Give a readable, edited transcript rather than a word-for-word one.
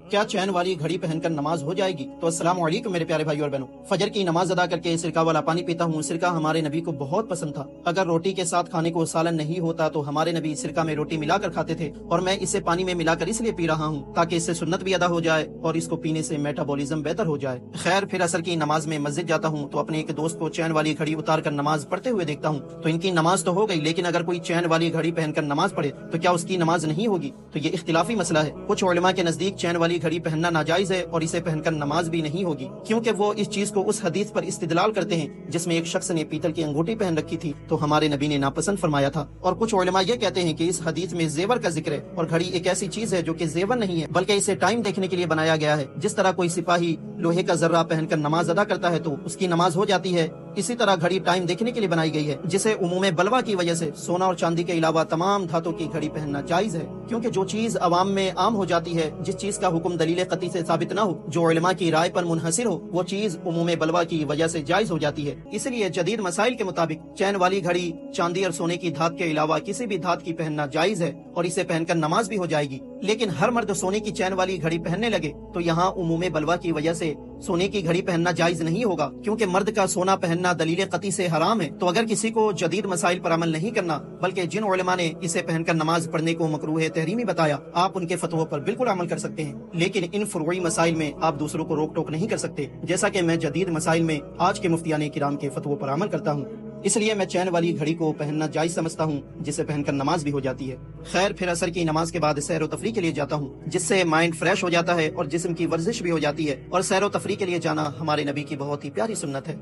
کیا چین والی گھڑی پہن کر نماز ہو جائے گی؟ تو السلام علیکم میرے پیارے بھائی اور بہنوں، فجر کی نماز ادا کر کے سرکہ والا پانی پیتا ہوں۔ سرکہ ہمارے نبی کو بہت پسند تھا۔ اگر روٹی کے ساتھ کھانے کو سالن نہیں ہوتا تو ہمارے نبی سرکہ میں روٹی ملا کر کھاتے تھے، اور میں اسے پانی میں ملا کر اس لیے پی رہا ہوں تاکہ اس سے سنت بھی ادا ہو جائے اور اس کو پینے سے میٹابولزم بہتر ہو جائے۔ خیر، پھر عصر کی نماز میں مسجد جاتا ہوں تو اپنے ایک دوست کو چین والی گھڑی اتار کر نماز پڑھتے ہوئے دیکھتا ہوں، تو ان کی نماز تو ہو گئی، لیکن اگر کوئی چین والی گھڑی پہن کر نماز پڑھے تو کیا اس کی نماز نہیں ہوگی؟ تو یہ اختلافی مسئلہ ہے۔ کچھ علماء کے نزدیک چین والی گھڑی پہننا ناجائز ہے اور اسے پہن کر نماز بھی نہیں ہوگی، کیونکہ وہ اس چیز کو اس حدیث پر استدلال کرتے ہیں جس میں ایک شخص نے پیتل کی انگوٹھی پہن رکھی تھی تو ہمارے نبی نے ناپسند فرمایا تھا۔ اور کچھ علماء یہ کہتے ہیں کہ اس حدیث میں زیور کا ذکر ہے، اور گھڑی ایک ایسی چیز ہے جو کہ زیور نہیں ہے بلکہ اسے ٹائم دیکھنے کے لیے بنایا گیا ہے۔ جس طرح کوئی سپاہی لوہے کا ذرہ پہن کر نماز ادا کرتا ہے تو اس کی نماز ہو جاتی ہے، اسی طرح گھڑی ٹائم دیکھنے کے لیے بنائی گئی ہے، جسے عموم بلوا کی وجہ سے سونا اور چاندی کے علاوہ تمام دھاتوں کی گھڑی پہننا جائز ہے، کیونکہ جو چیز عوام میں عام ہو جاتی ہے، جس چیز کا حکم دلیل قطعی سے ثابت نہ ہو، جو علماء کی رائے پر منحصر ہو، وہ چیز عموم بلوا کی وجہ سے جائز ہو جاتی ہے۔ اس لیے جدید مسائل کے مطابق چین والی گھڑی چاندی اور سونے کی دھات کے علاوہ کسی بھی دھات کی پہننا جائز ہے، اور اسے پہن کر نماز بھی ہو جائے گی۔ لیکن ہر مرد سونے کی چین والی گھڑی پہننے لگے تو یہاں عموم بلوا کی وجہ سے سونے کی گھڑی پہننا جائز نہیں ہوگا، کیونکہ مرد کا سونا پہننا دلیل قطعی سے حرام ہے۔ تو اگر کسی کو جدید مسائل پر عمل نہیں کرنا بلکہ جن علماء نے اسے پہن کر نماز پڑھنے کو مکروہ تحریمی بتایا، آپ ان کے فتووں پر بالکل عمل کر سکتے ہیں، لیکن ان فروعی مسائل میں آپ دوسروں کو روک ٹوک نہیں کر سکتے، جیسا کہ میں جدید مسائل میں آج کے مفتیان کرام کے فتووں پر عمل کرتا ہوں۔ اس لیے میں چین والی گھڑی کو پہننا جائز سمجھتا ہوں، جسے پہن کر نماز بھی ہو جاتی ہے۔ خیر، پھر عصر کی نماز کے بعد سیر و تفریح کے لیے جاتا ہوں، جس سے مائنڈ فریش ہو جاتا ہے اور جسم کی ورزش بھی ہو جاتی ہے، اور سیر و تفریح کے لیے جانا ہمارے نبی کی بہت ہی پیاری سنت ہے۔